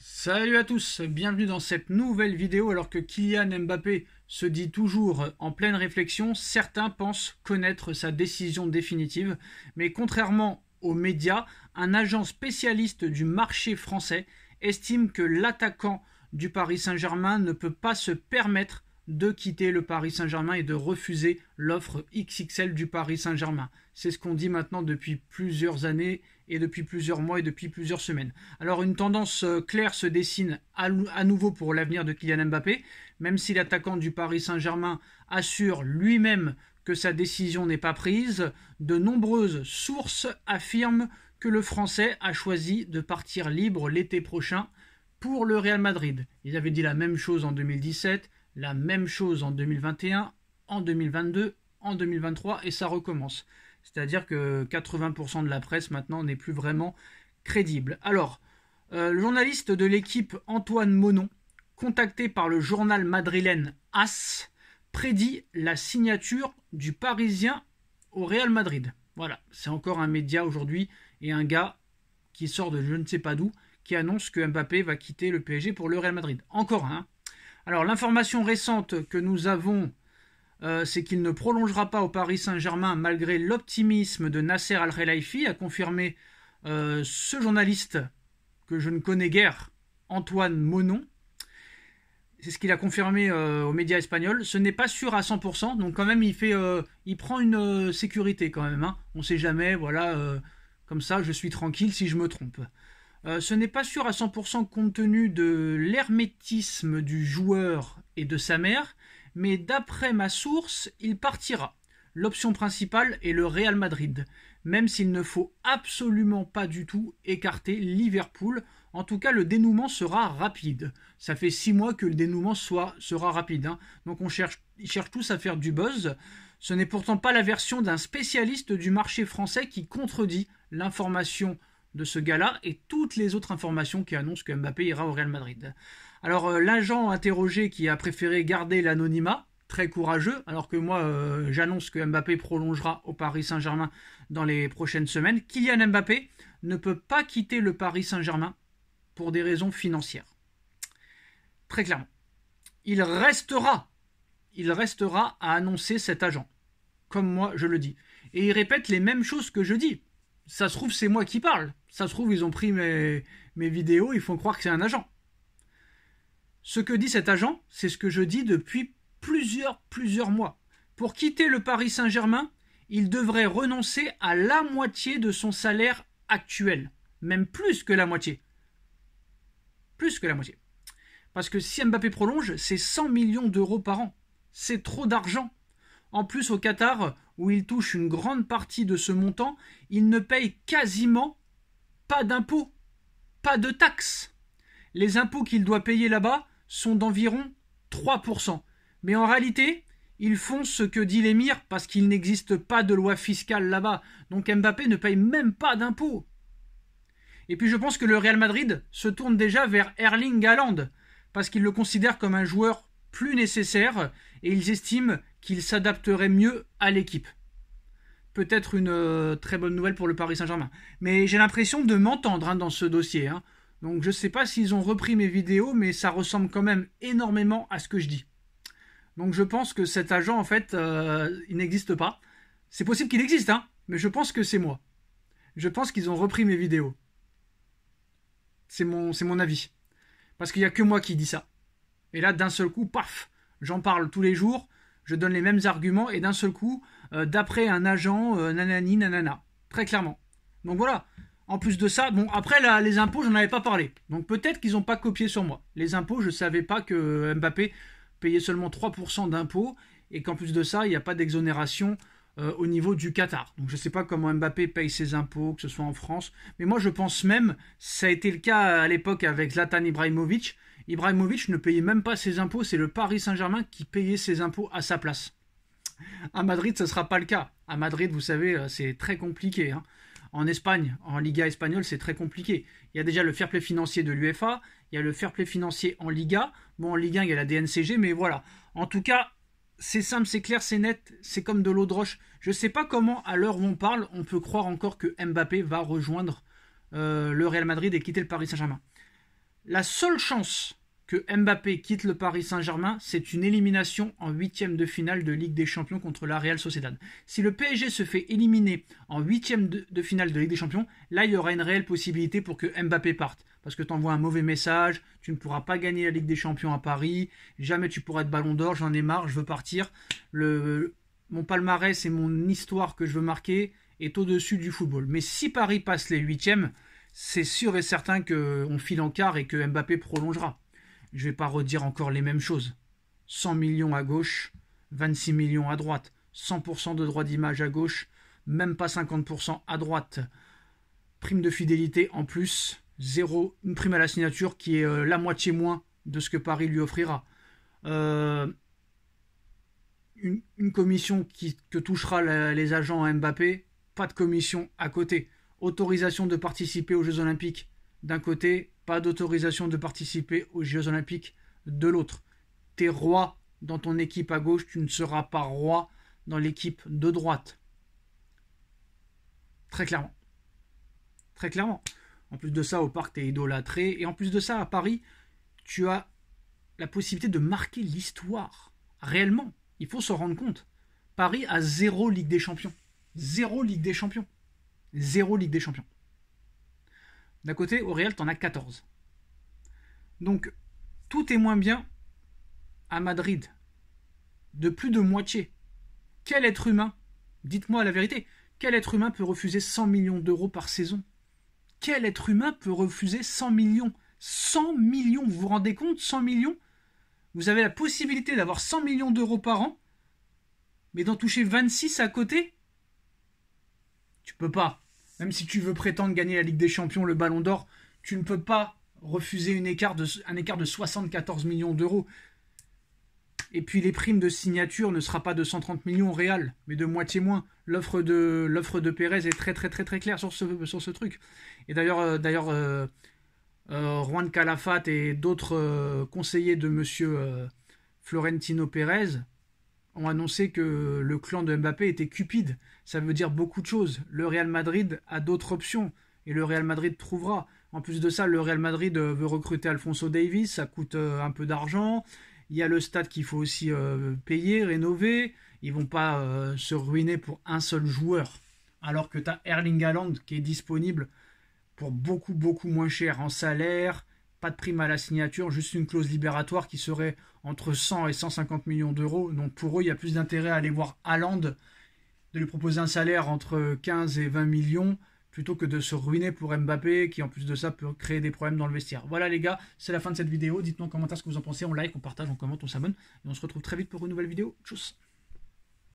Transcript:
Salut à tous, bienvenue dans cette nouvelle vidéo. Alors que Kylian Mbappé se dit toujours en pleine réflexion, certains pensent connaître sa décision définitive. Mais contrairement aux médias, un agent spécialiste du marché français estime que l'attaquant du Paris Saint-Germain ne peut pas se permettre de quitter le Paris Saint-Germain et de refuser l'offre XXL du Paris Saint-Germain. C'est ce qu'on dit maintenant depuis plusieurs années et depuis plusieurs mois et depuis plusieurs semaines. Alors une tendance claire se dessine à nouveau pour l'avenir de Kylian Mbappé, même si l'attaquant du Paris Saint-Germain assure lui-même que sa décision n'est pas prise. De nombreuses sources affirment que le Français a choisi de partir libre l'été prochain pour le Real Madrid. Il avait dit la même chose en 2017, la même chose en 2021, en 2022, en 2023 et ça recommence. C'est-à-dire que 80% de la presse maintenant n'est plus vraiment crédible. Alors, le journaliste de l'équipe Antoine Monon, contacté par le journal madrilène AS, prédit la signature du Parisien au Real Madrid. Voilà, c'est encore un média aujourd'hui et un gars qui sort de je ne sais pas d'où, qui annonce que Mbappé va quitter le PSG pour le Real Madrid. Encore un. Alors l'information récente que nous avons, c'est qu'il ne prolongera pas au Paris Saint-Germain malgré l'optimisme de Nasser Al-Khelaifi, a confirmé ce journaliste que je ne connais guère, Antoine Monon. C'est ce qu'il a confirmé aux médias espagnols. Ce n'est pas sûr à 100%, donc quand même il prend une sécurité quand même. Hein. On ne sait jamais, voilà, comme ça je suis tranquille si je me trompe. Ce n'est pas sûr à 100% compte tenu de l'hermétisme du joueur et de sa mère, mais d'après ma source, il partira. L'option principale est le Real Madrid, même s'il ne faut absolument pas du tout écarter Liverpool. En tout cas, le dénouement sera rapide. Ça fait 6 mois que le dénouement sera rapide. Hein. Donc ils cherchent tous à faire du buzz. Ce n'est pourtant pas la version d'un spécialiste du marché français qui contredit l'information de ce gars-là et toutes les autres informations qui annoncent que Mbappé ira au Real Madrid. Alors l'agent interrogé qui a préféré garder l'anonymat, très courageux, alors que moi j'annonce que Mbappé prolongera au Paris Saint-Germain dans les prochaines semaines. Kylian Mbappé ne peut pas quitter le Paris Saint-Germain pour des raisons financières. Très clairement. Il restera à annoncer cet agent, comme moi je le dis. Et il répète les mêmes choses que je dis. Ça se trouve, c'est moi qui parle. Ça se trouve, ils ont pris mes vidéos, ils font croire que c'est un agent. Ce que dit cet agent, c'est ce que je dis depuis plusieurs mois. Pour quitter le Paris Saint-Germain, il devrait renoncer à la moitié de son salaire actuel. Même plus que la moitié. Plus que la moitié. Parce que si Mbappé prolonge, c'est 100 millions d'euros par an. C'est trop d'argent. En plus, au Qatar, où il touche une grande partie de ce montant, il ne paye quasiment pas d'impôts, pas de taxes. Les impôts qu'il doit payer là-bas sont d'environ 3%. Mais en réalité, ils font ce que dit l'émir parce qu'il n'existe pas de loi fiscale là-bas. Donc Mbappé ne paye même pas d'impôts. Et puis je pense que le Real Madrid se tourne déjà vers Erling Haaland parce qu'il le considère comme un joueur plus nécessaire et ils estiment qu'il s'adapterait mieux à l'équipe. Peut-être une très bonne nouvelle pour le Paris Saint-Germain. Mais j'ai l'impression de m'entendre dans ce dossier. Hein. Donc je ne sais pas s'ils ont repris mes vidéos, mais ça ressemble quand même énormément à ce que je dis. Donc je pense que cet agent, en fait, il n'existe pas. C'est possible qu'il existe, hein, mais je pense que c'est moi. Je pense qu'ils ont repris mes vidéos. C'est mon avis. Parce qu'il n'y a que moi qui dis ça. Et là, d'un seul coup, paf, j'en parle tous les jours, je donne les mêmes arguments, et d'un seul coup, d'après un agent, nanani, nanana. Très clairement. Donc voilà. En plus de ça, bon, après, là, les impôts, j'en avais pas parlé. Donc peut-être qu'ils n'ont pas copié sur moi. Les impôts, je ne savais pas que Mbappé payait seulement 3% d'impôts, et qu'en plus de ça, il n'y a pas d'exonération au niveau du Qatar. Donc je ne sais pas comment Mbappé paye ses impôts, que ce soit en France. Mais moi, je pense même, ça a été le cas à l'époque avec Zlatan Ibrahimovic. Ibrahimovic ne payait même pas ses impôts, c'est le Paris Saint-Germain qui payait ses impôts à sa place. À Madrid, ce ne sera pas le cas. À Madrid, vous savez, c'est très compliqué. Hein. En Espagne, en Liga espagnole, c'est très compliqué. Il y a déjà le fair play financier de l'UEFA, il y a le fair play financier en Liga. Bon, en Ligue 1, il y a la DNCG, mais voilà. En tout cas, c'est simple, c'est clair, c'est net, c'est comme de l'eau de roche. Je ne sais pas comment, à l'heure où on parle, on peut croire encore que Mbappé va rejoindre le Real Madrid et quitter le Paris Saint-Germain. La seule chance que Mbappé quitte le Paris Saint-Germain, c'est une élimination en 8e de finale de Ligue des Champions contre la Real Sociedad. Si le PSG se fait éliminer en 8e de finale de Ligue des Champions, là il y aura une réelle possibilité pour que Mbappé parte. Parce que tu envoies un mauvais message, tu ne pourras pas gagner la Ligue des Champions à Paris, jamais tu pourras être Ballon d'Or, j'en ai marre, je veux partir. Mon palmarès et mon histoire que je veux marquer est au-dessus du football. Mais si Paris passe les 8e, c'est sûr et certain qu'on file en quart et que Mbappé prolongera. Je ne vais pas redire encore les mêmes choses. 100 millions à gauche, 26 millions à droite, 100% de droit d'image à gauche, même pas 50% à droite. Prime de fidélité en plus, une prime à la signature qui est la moitié moins de ce que Paris lui offrira. Une commission que touchera les agents à Mbappé, pas de commission à côté. Autorisation de participer aux Jeux Olympiques d'un côté, pas d'autorisation de participer aux Jeux Olympiques de l'autre. T'es roi dans ton équipe à gauche, tu ne seras pas roi dans l'équipe de droite. Très clairement. Très clairement. En plus de ça, au parc, t'es idolâtré. Et en plus de ça, à Paris, tu as la possibilité de marquer l'histoire. Réellement, il faut se rendre compte. Paris a 0 Ligue des Champions. 0 Ligue des Champions. 0 Ligue des Champions. D'un côté, au Real, t'en as 14. Donc, tout est moins bien à Madrid. De plus de moitié. Quel être humain, dites-moi la vérité, quel être humain peut refuser 100 millions d'euros par saison? Quel être humain peut refuser 100 millions? 100 millions, vous vous rendez compte? 100 millions? Vous avez la possibilité d'avoir 100 millions d'euros par an, mais d'en toucher 26 à côté? Tu peux pas. Même si tu veux prétendre gagner la Ligue des Champions, le Ballon d'Or, tu ne peux pas refuser un écart de 74 millions d'euros. Et puis les primes de signature ne sera pas de 130 millions au Real, mais de moitié moins. L'offre de Pérez est très très très très claire sur ce truc. Et d'ailleurs Juan Calafate et d'autres conseillers de monsieur Florentino Pérez ont annoncé que le clan de Mbappé était cupide. Ça veut dire beaucoup de choses. Le Real Madrid a d'autres options et le Real Madrid trouvera. En plus de ça, le Real Madrid veut recruter Alphonso Davies, ça coûte un peu d'argent. Il y a le stade qu'il faut aussi payer, rénover. Ils vont pas se ruiner pour un seul joueur. Alors que tu as Erling Haaland qui est disponible pour beaucoup beaucoup moins cher en salaire, pas de prime à la signature, juste une clause libératoire qui serait entre 100 et 150 millions d'euros. Donc pour eux, il y a plus d'intérêt à aller voir Haaland, de lui proposer un salaire entre 15 et 20 millions, plutôt que de se ruiner pour Mbappé, qui en plus de ça peut créer des problèmes dans le vestiaire. Voilà les gars, c'est la fin de cette vidéo. Dites-nous en commentaire ce que vous en pensez, on like, on partage, on commente, on s'abonne. Et on se retrouve très vite pour une nouvelle vidéo. Tchuss.